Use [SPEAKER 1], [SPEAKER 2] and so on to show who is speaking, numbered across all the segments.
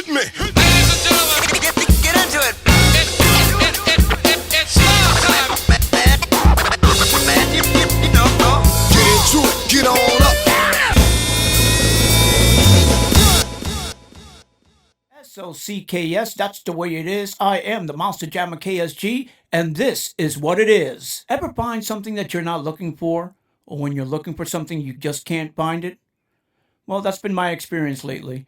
[SPEAKER 1] Hit me.
[SPEAKER 2] Ladies and gentlemen,
[SPEAKER 3] Get into it.
[SPEAKER 2] it's small time.
[SPEAKER 3] Man, you know.
[SPEAKER 1] Get into it. Get on up.
[SPEAKER 4] SOCKS, that's the way it is. I am the Monster Jammer KSG, and this is what it is. Ever find something that you're not looking for? Or when you're looking for something, you just can't find it? Well, that's been my experience lately.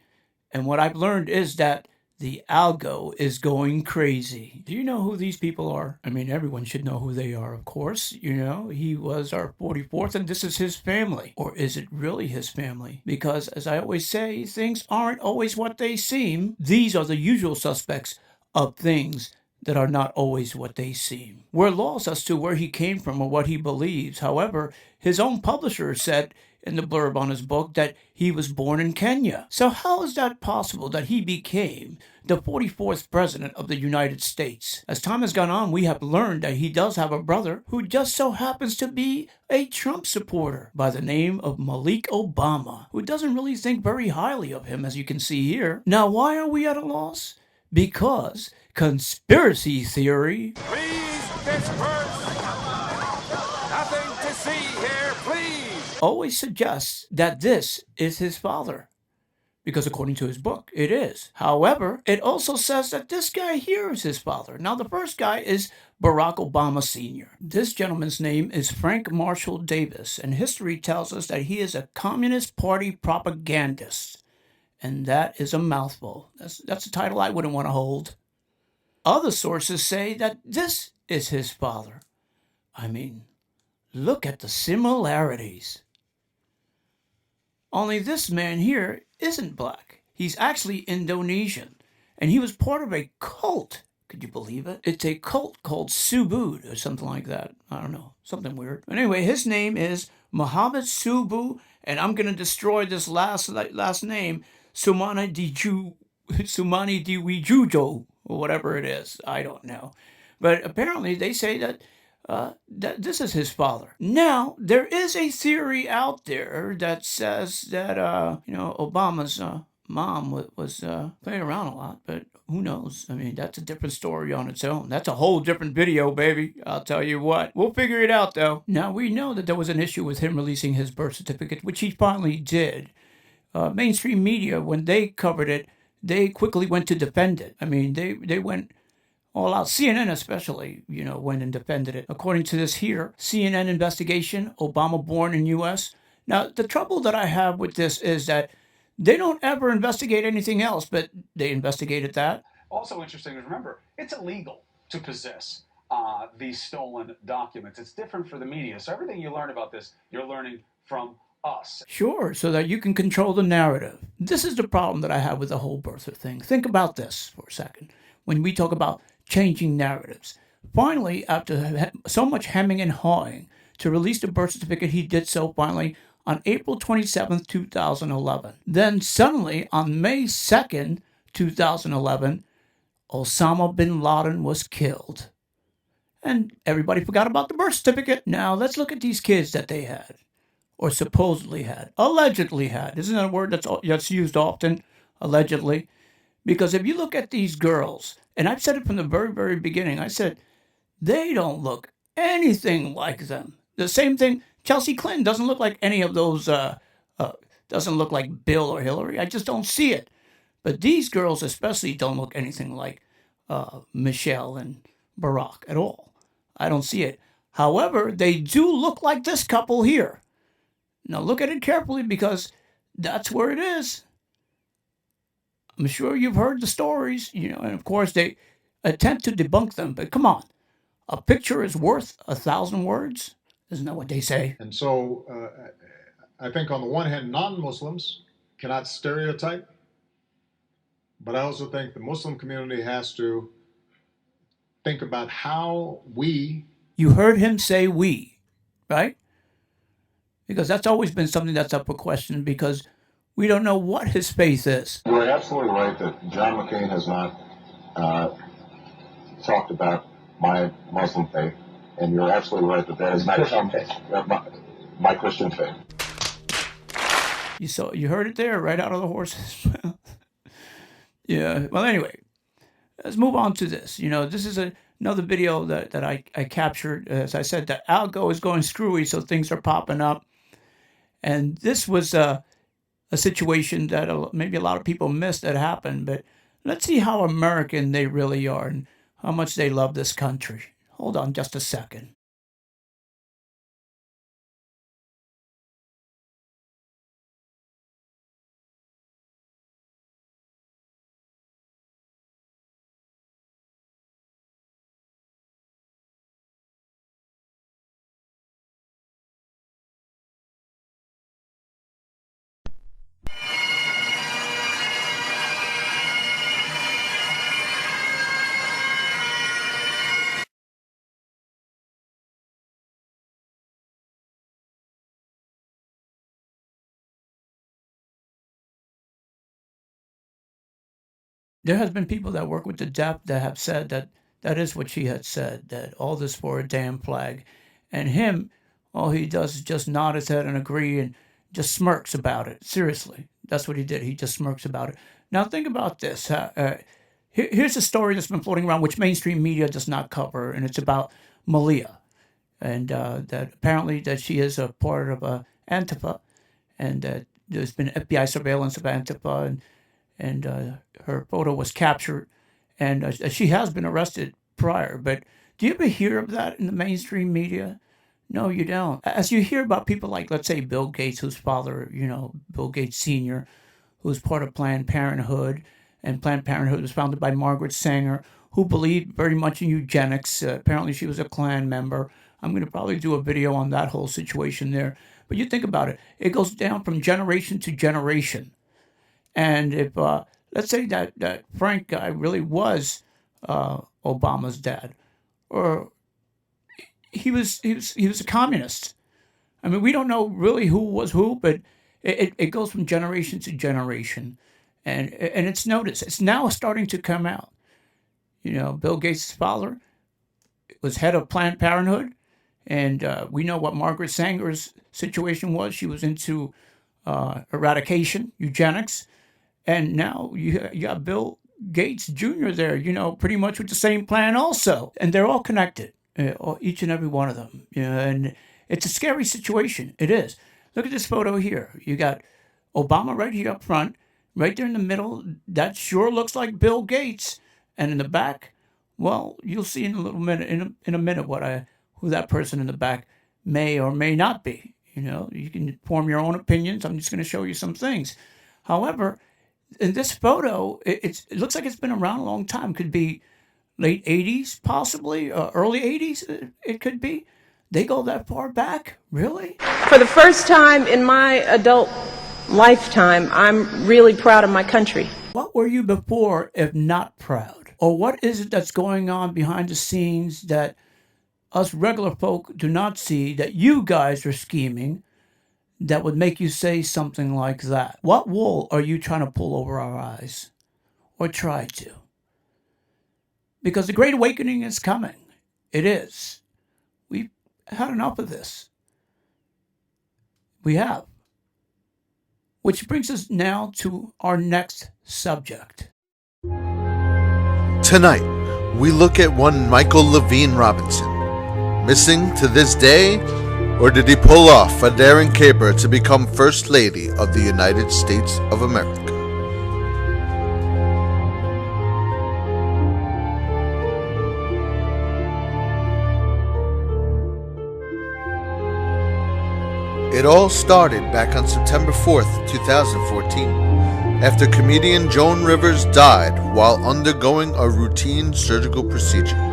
[SPEAKER 4] And what I've learned is that the algo is going crazy. Do you know who these people are? I mean, everyone should know who they are, of course. You know, he was our 44th, and this is his family. Or is it really his family? Because, as I always say, things aren't always what they seem. These are the usual suspects of things that are not always what they seem. We're lost as to where he came from or what he believes. However, his own publisher said in the blurb on his book that he was born in Kenya. So how is that possible that he became the 44th president of the United States? As time has gone on, we have learned that he does have a brother who just so happens to be a Trump supporter by the name of Malik Obama, who doesn't really think very highly of him, as you can see here. Now, why are we at a loss? Because conspiracy theory
[SPEAKER 2] Please disperse. Nothing to see here, please.
[SPEAKER 4] always suggests that this is his father. Because according to his book, it is. However, it also says that this guy here is his father. Now, the first guy is Barack Obama Sr. This gentleman's name is Frank Marshall Davis, and history tells us that he is a Communist Party propagandist. And that is a mouthful. That's a title I wouldn't want to hold. Other sources say that this is his father. I mean, look at the similarities. Only this man here isn't black. He's actually Indonesian. And he was part of a cult. Could you believe it? It's a cult called Subud or something like that. I don't know. Something weird. But anyway, his name is Muhammad Subu. And I'm going to destroy this last name, Sumani Diwijujo, or whatever it is. I don't know. But apparently they say that this is his father. Now, there is a theory out there that says that, Obama's mom was playing around a lot, but who knows? I mean, that's a different story on its own. That's a whole different video, baby. I'll tell you what. We'll figure it out, though. Now, we know that there was an issue with him releasing his birth certificate, which he finally did. Mainstream media, when they covered it, they quickly went to defend it. I mean, they went all out. CNN especially, went and defended it. According to this here, CNN investigation, Obama born in U.S. Now, the trouble that I have with this is that they don't ever investigate anything else, but they investigated that.
[SPEAKER 5] Also interesting to remember, it's illegal to possess these stolen documents. It's different for the media. So everything you learn about this, you're learning from us.
[SPEAKER 4] Sure, so that you can control the narrative. This is the problem that I have with the whole birther thing. Think about this for a second. When we talk about changing narratives. Finally, after so much hemming and hawing to release the birth certificate, he did so finally on April 27th, 2011. Then suddenly, on May 2nd, 2011, Osama bin Laden was killed. And everybody forgot about the birth certificate. Now, let's look at these kids that they had, or supposedly had, allegedly had. Isn't that a word that's used often? Allegedly. Because if you look at these girls, and I've said it from the very, very beginning, I said, they don't look anything like them. The same thing, Chelsea Clinton doesn't look like any of those, doesn't look like Bill or Hillary. I just don't see it. But these girls especially don't look anything like Michelle and Barack at all. I don't see it. However, they do look like this couple here. Now look at it carefully because that's where it is. I'm sure you've heard the stories, and of course they attempt to debunk them, but come on. A picture is worth 1,000 words? Isn't that what they say?
[SPEAKER 6] And so I think on the one hand, non-Muslims cannot stereotype, but I also think the Muslim community has to think about how we...
[SPEAKER 4] You heard him say we, right? Because that's always been something that's up for question because we don't know what his faith is.
[SPEAKER 7] You're absolutely right that John McCain has not talked about my Muslim faith, and you're absolutely right that that is my Christian faith. My Christian faith.
[SPEAKER 4] You heard it there, right out of the horse's mouth. Yeah. Well, anyway, let's move on to this. This is another video that I captured. As I said, the algo is going screwy, so things are popping up. And this was a situation that maybe a lot of people missed that happened. But let's see how American they really are and how much they love this country. Hold on just a second. There has been people that work with the deaf that have said that is what she had said, that all this for a damn flag. And him, all he does is just nod his head and agree and just smirks about it. Seriously, that's what he did. He just smirks about it. Now think about this. Here's a story that's been floating around, which mainstream media does not cover, and it's about Malia, and that apparently that she is a part of Antifa, and that there's been FBI surveillance of Antifa, and her photo was captured, and she has been arrested prior. But do you ever hear of that in the mainstream media? No, you don't. As you hear about people like, let's say, Bill Gates, whose father, Bill Gates Sr., who's part of Planned Parenthood, and Planned Parenthood was founded by Margaret Sanger, who believed very much in eugenics. Apparently, she was a Klan member. I'm going to probably do a video on that whole situation there. But you think about it. It goes down from generation to generation. And if, let's say that Frank guy really was Obama's dad, or he was a communist. I mean, we don't know really who was who, but it goes from generation to generation. And it's noticed. It's now starting to come out. Bill Gates' father was head of Planned Parenthood, and we know what Margaret Sanger's situation was. She was into eradication, eugenics, and now you got Bill Gates Jr. there, pretty much with the same plan also. And they're all connected, each and every one of them. And it's a scary situation. It is. Look at this photo here. You got Obama right here up front. Right there in the middle, that sure looks like Bill Gates. And in the back, well, you'll see in a little minute, in a minute, who that person in the back may or may not be. You can form your own opinions. I'm just going to show you some things. However, in this photo, it looks like it's been around a long time. Could be late 80s, possibly, early 80s, it could be. They go that far back? Really?
[SPEAKER 8] For the first time in my adult lifetime, I'm really proud of my country.
[SPEAKER 4] What were you before, if not proud? Or what is it that's going on behind the scenes that us regular folk do not see, that you guys are scheming, that would make you say something like that? What wool are you trying to pull over our eyes? Or try to? Because the Great Awakening is coming. It is. We've had enough of this. We have. Which brings us now to our next subject.
[SPEAKER 9] Tonight, we look at one Michael Levine Robinson. Missing to this day? Or did he pull off a daring caper to become First Lady of the United States of America? It all started back on September 4th, 2014, after comedian Joan Rivers died while undergoing a routine surgical procedure.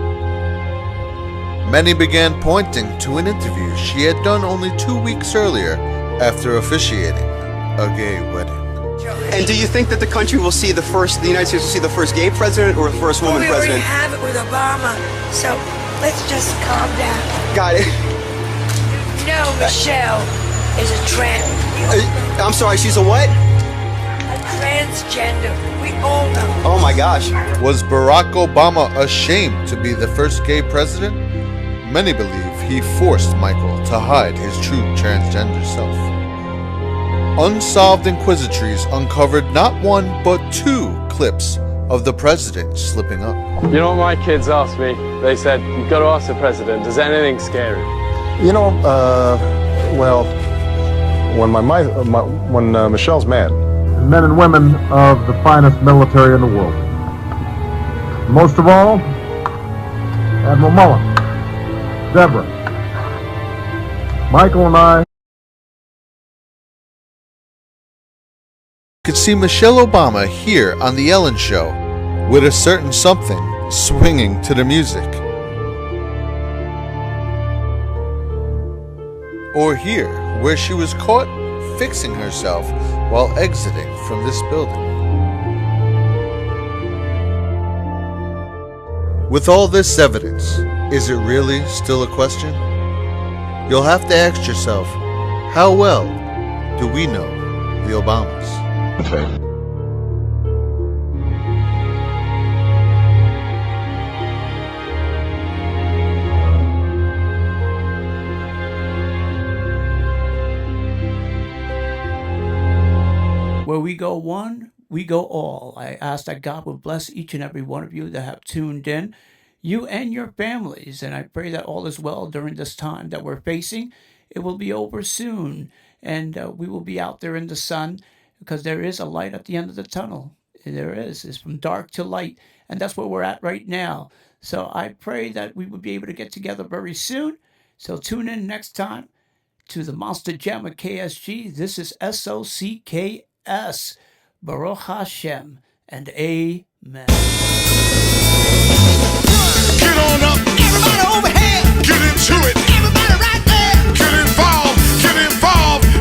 [SPEAKER 9] Many began pointing to an interview she had done only 2 weeks earlier after officiating a gay wedding.
[SPEAKER 10] And do you think that the country will see the United States will see the first gay president or the first woman president?
[SPEAKER 11] We already have it with Obama, so let's just calm down.
[SPEAKER 10] Got it.
[SPEAKER 11] No, Michelle is a trans.
[SPEAKER 10] I'm sorry, she's a what?
[SPEAKER 11] A transgender. We all know.
[SPEAKER 10] Oh my gosh.
[SPEAKER 9] Was Barack Obama ashamed to be the first gay president? Many believe he forced Michael to hide his true transgender self. Unsolved Inquisitries uncovered not one but 2 clips of the president slipping up.
[SPEAKER 12] You know what my kids asked me? They said, you've got to ask the president, is anything scary?
[SPEAKER 13] You know, well, when Michelle's mad.
[SPEAKER 14] Men and women of the finest military in the world. Most of all, Admiral Mullen, Deborah, Michael and I.
[SPEAKER 9] Could see Michelle Obama here on The Ellen Show with a certain something swinging to the music. Or here, where she was caught fixing herself while exiting from this building. With all this evidence, is it really still a question? You'll have to ask yourself, how well do we know the Obamas?
[SPEAKER 4] Where we go one, we go all. I ask that God will bless each and every one of you that have tuned in, you and your families. And I pray that all is well during this time that we're facing. It will be over soon. And we will be out there in the sun because there is a light at the end of the tunnel. There is. It's from dark to light. And that's where we're at right now. So I pray that we will be able to get together very soon. So tune in next time to the Monster Jam of KSG. This is SOCKS. Baruch Hashem and amen.
[SPEAKER 1] Get on up. Everybody over here. Get into it. Everybody right there. Get involved. Get involved.